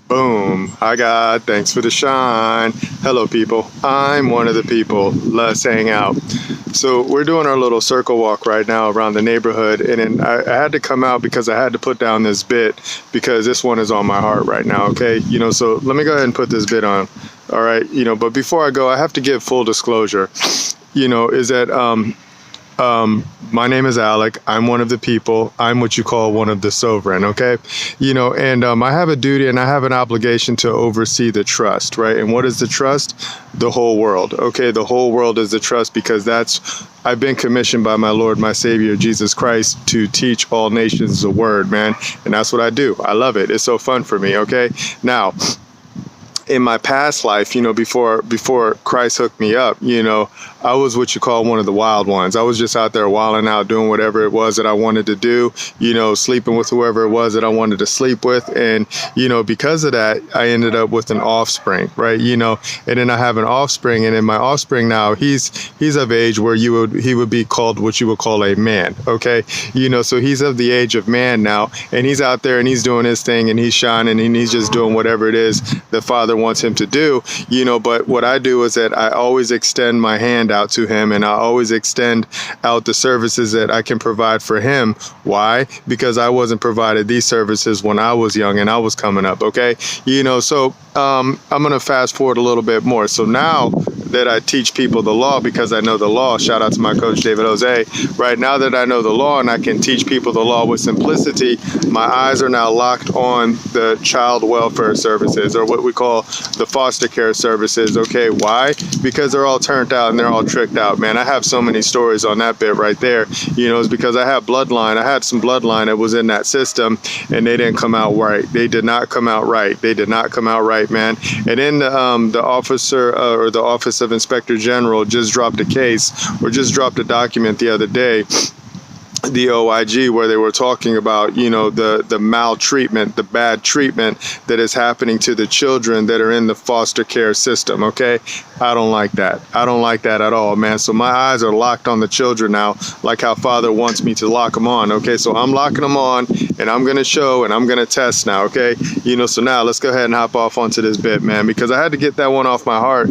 Boom. Hi, God. Thanks for the shine. Hello, people. I'm one of the people. Let's hang out. So we're doing our little circle walk right now around the neighborhood. And then I had to come out because I had to put down this bit because this one is on my heart right now. Okay. So let me go ahead and put this bit on. All right. But before I go, I have to give full disclosure, is that, my name is Alec. I'm one of the people. I'm what you call one of the sovereign, okay? And I have a duty and I have an obligation to oversee the trust, right? And what is the trust? The whole world, okay? The whole world is the trust because I've been commissioned by my Lord, my Savior, Jesus Christ, to teach all nations the word, man. And that's what I do. I love it. It's so fun for me, okay? Now, in my past life, before Christ hooked me up, I was what you call one of the wild ones. I was just out there wilding out, doing whatever it was that I wanted to do, sleeping with whoever it was that I wanted to sleep with. And, because of that, I ended up with an offspring, right? And then I have an offspring, and in my offspring now, he's of age where he would be called what you would call a man, okay? So he's of the age of man now, and he's out there and he's doing his thing and he's shining and he's just doing whatever it is the Father wants him to do, but what I do is that I always extend my hand out to him and I always extend out the services that I can provide for him. Why? Because I wasn't provided these services when I was young and I was coming up, okay? So I'm going to fast forward a little bit more. So now that I teach people the law because I know the law, shout out to my coach, David Jose, right now that I know the law and I can teach people the law with simplicity, my eyes are now locked on the child welfare services or what we call the foster care services. Okay, why? Because they're all turned out and they're all tricked out, man. I have so many stories on that bit right there. It's because I have bloodline. I had some bloodline that was in that system and they didn't come out right. They did not come out right. They did not come out right, man. And then the officer or the Office of Inspector General just dropped a case or just dropped a document the other day, the OIG, where they were talking about, the maltreatment, the bad treatment that is happening to the children that are in the foster care system, okay? I don't like that. I don't like that at all, man. So my eyes are locked on the children now, like how Father wants me to lock them on, okay? So I'm locking them on, and I'm going to show, and I'm going to test now, okay? So now let's go ahead and hop off onto this bit, man, because I had to get that one off my heart,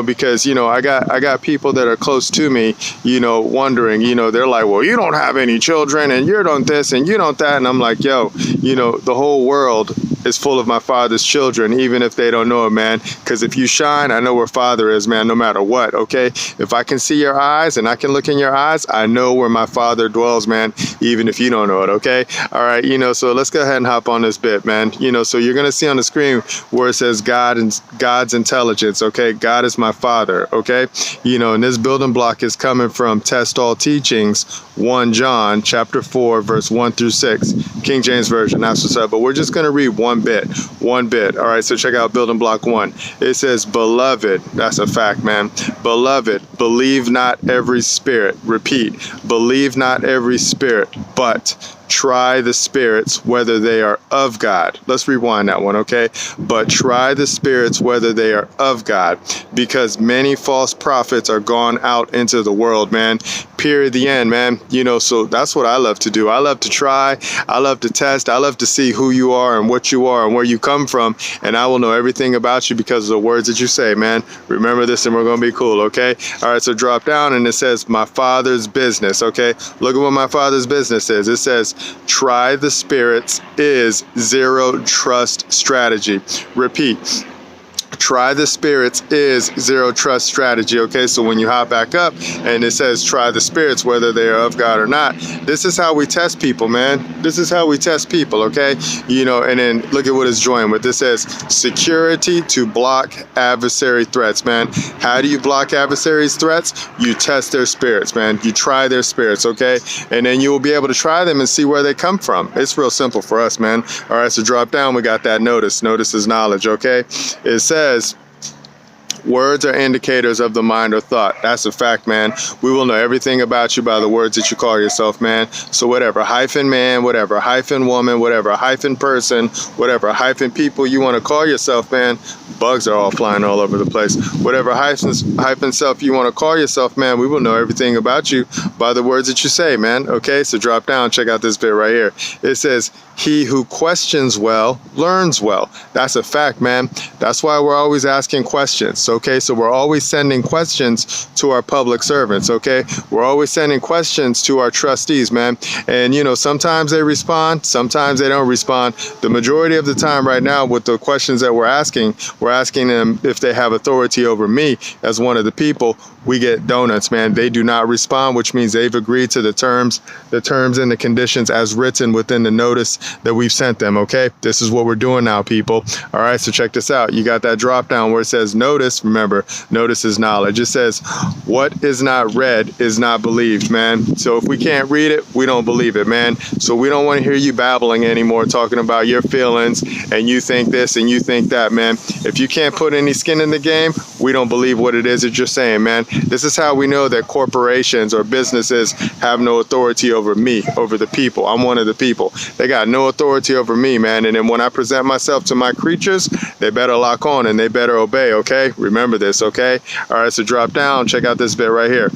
because, I got people that are close to me, wondering, they're like, well, you don't have any children and you don't this and you don't that. And I'm like, yo, the whole world is full of my Father's children, even if they don't know it, man. Because if you shine, I know where Father is, man, no matter what, okay? If I can see your eyes and I can look in your eyes, I know where my Father dwells, man, even if you don't know it, okay? All right, so let's go ahead and hop on this bit, man. So you're going to see on the screen where it says God and God's intelligence, okay? God is my Father, okay? And this building block is coming from Test All Teachings, 1 John chapter 4, verse 1 through 6, King James Version, that's what's up. But we're just going to read one bit. All right, so check out building block 1. It says, beloved, that's a fact, man. Beloved, believe not every spirit. Repeat, believe not every spirit, but try the spirits whether they are of God. Let's rewind that one, okay? But try the spirits whether they are of God, because many false prophets are gone out into the world, man. Period. The end, man. So that's what I love to do. I love to try. I love to test. I love to see who you are and what you are and where you come from. And I will know everything about you because of the words that you say, man. Remember this and we're going to be cool, okay? All right, so drop down and it says, my Father's business, okay? Look at what my Father's business is. It says, try the spirits is zero trust strategy. Repeat. Try the spirits is zero trust strategy, okay? So when you hop back up and it says try the spirits whether they are of God or not, this is how we test people, man. This is how we test people, okay? And then look at what it's joined with. This says security to block adversary threats, man. How do you block adversaries' threats? You test their spirits, man. You try their spirits, okay? And then you will be able to try them and see where they come from. It's real simple for us, man. All right, so drop down. We got that notice. Notice is knowledge, okay? It says, words are indicators of the mind or thought. That's a fact, man. We will know everything about you by the words that you call yourself, man. So whatever hyphen man, whatever hyphen woman, whatever hyphen person, whatever hyphen people you want to call yourself, man. Bugs are all flying all over the place. Whatever hyphen self you want to call yourself, man, we will know everything about you by the words that you say, man. Okay, so drop down. Check out this bit right here. It says, He who questions well learns well. That's a fact, man. That's why we're always asking questions, okay? So we're always sending questions to our public servants, okay? We're always sending questions to our trustees, man. And, sometimes they respond, sometimes they don't respond. The majority of the time right now with the questions that we're asking them if they have authority over me as one of the people. We get donuts, man. They do not respond, which means they've agreed to the terms and the conditions as written within the notice that we've sent them, okay? This is what we're doing now, people. All right, so check this out. You got that drop down where it says notice. Remember, notice is knowledge. It says, what is not read is not believed, man. So if we can't read it, we don't believe it, man. So we don't want to hear you babbling anymore, talking about your feelings and you think this and you think that, man. If you can't put any skin in the game, we don't believe what it is that you're saying, man. This is how we know that corporations or businesses have no authority over me, over the people. I'm one of the people. They got no authority over me, man. And then when I present myself to my creatures, they better lock on and they better obey, okay? Remember this, okay? All right, so drop down. Check out this bit right here.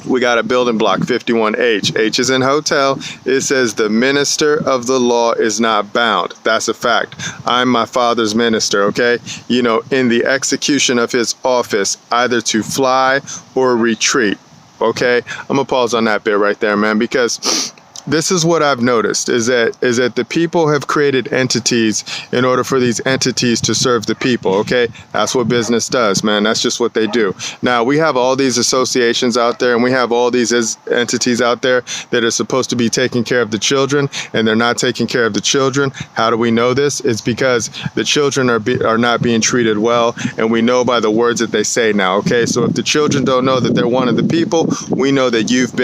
We got a building block, 51H. H is in hotel. It says the minister of the law is not bound. That's a fact. I'm my father's minister, okay? In the execution of his office, either to fly or retreat, okay? I'm going to pause on that bit right there, man, because this is what I've noticed is that the people have created entities in order for these entities to serve the people, okay? That's what business does, man. That's just what they do. Now, we have all these associations out there and we have all these entities out there that are supposed to be taking care of the children and they're not taking care of the children. How do we know this? It's because the children are not being treated well, and we know by the words that they say now, okay? So if the children don't know that they're one of the people, we know that you've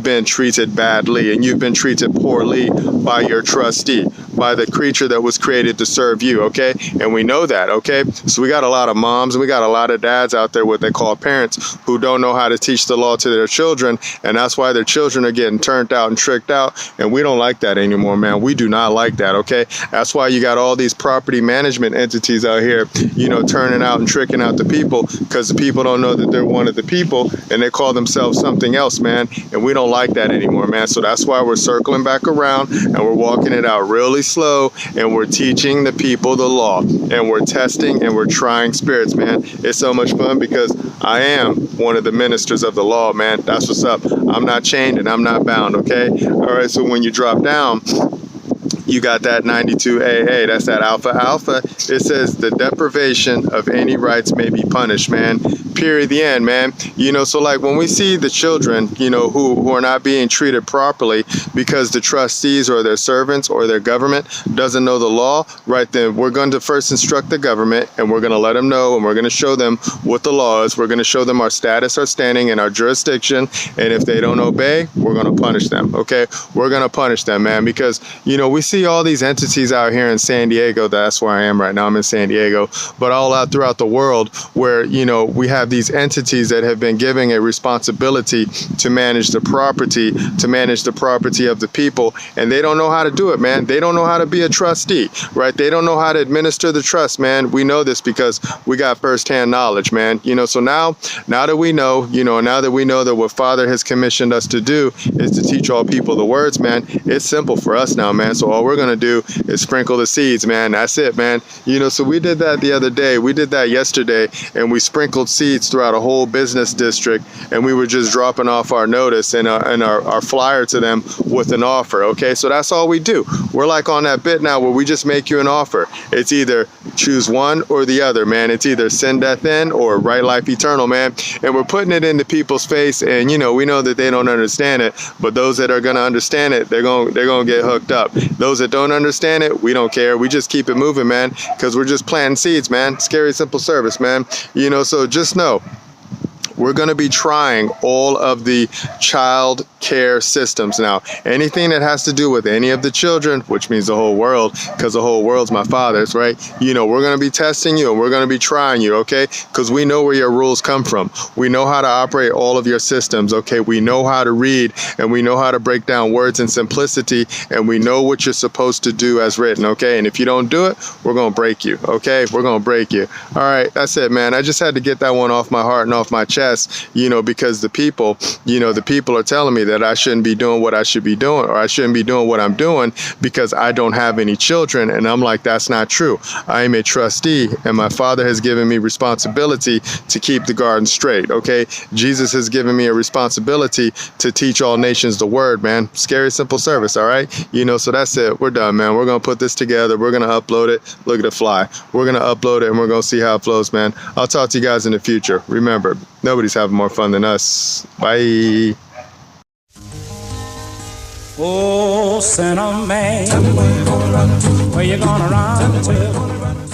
been treated badly and you've been treated poorly by your trustee, by the creature that was created to serve you, okay? And we know that, okay? So we got a lot of moms and we got a lot of dads out there, what they call parents, who don't know how to teach the law to their children, and that's why their children are getting turned out and tricked out, and we don't like that anymore, man. We do not like that, okay? That's why you got all these property management entities out here, turning out and tricking out the people, because the people don't know that they're one of the people, and they call themselves something else, man, and we don't like that anymore, man. So that's why we're circling back around and we're walking it out really slow, and we're teaching the people the law, and we're testing and we're trying spirits, man. It's so much fun because I am one of the ministers of the law, man. That's what's up. I'm not chained and I'm not bound, okay? All right, so when you drop down, you got that 92AA, that's that alpha. It says the deprivation of any rights may be punished, man. Period, the end, man. So like when we see the children, who are not being treated properly because the trustees or their servants or their government doesn't know the law, right, then we're going to first instruct the government, and we're going to let them know, and we're going to show them what the law is. We're going to show them our status, our standing, and our jurisdiction, and if they don't obey, we're going to punish them, okay? We're going to punish them, man, because, we see all these entities out here in San Diego. That's where I am right now. I'm in San Diego, but all out throughout the world where, we have these entities that have been given a responsibility to manage the property of the people, and they don't know how to do it, man. They don't know how to be a trustee, right? They don't know how to administer the trust, man. We know this because we got firsthand knowledge, man. So now that we know, now that we know that what Father has commissioned us to do is to teach all people the words, man, it's simple for us now, man. So all we're going to do is sprinkle the seeds, man. That's it, man. So we did that the other day. We did that yesterday, and we sprinkled seeds throughout a whole business district, and we were just dropping off our notice and our flyer to them with an offer, okay? So that's all we do. We're like on that bit now where we just make you an offer. It's either choose one or the other, man. It's either sin, death, end, or right life eternal, man. And we're putting it into people's face, and we know that they don't understand it, but those that are going to understand it, they're going to get hooked up. Those that don't understand it, we don't care. We just keep it moving, man, because we're just planting seeds, man. Scary simple service, man. So just know, we're going to be trying all of the child care systems now. Anything that has to do with any of the children, which means the whole world, because the whole world's my father's, right? We're going to be testing you and we're going to be trying you, okay? Because we know where your rules come from. We know how to operate all of your systems, okay? We know how to read, and we know how to break down words in simplicity, and we know what you're supposed to do as written, okay? And if you don't do it, we're going to break you, okay? We're going to break you. All right, that's it, man. I just had to get that one off my heart and off my chest. chest, because the people are telling me that I shouldn't be doing what I should be doing, or I shouldn't be doing what I'm doing because I don't have any children. And I'm like, that's not true. I am a trustee, and my father has given me responsibility to keep the garden straight. Okay. Jesus has given me a responsibility to teach all nations the word, man. Scary, simple service. All right. So that's it. We're done, man. We're going to put this together. We're going to upload it. Look at it fly. We're going to upload it, and we're going to see how it flows, man. I'll talk to you guys in the future. Remember, nobody's having more fun than us. Bye. Oh, sinner man, where you gonna run to?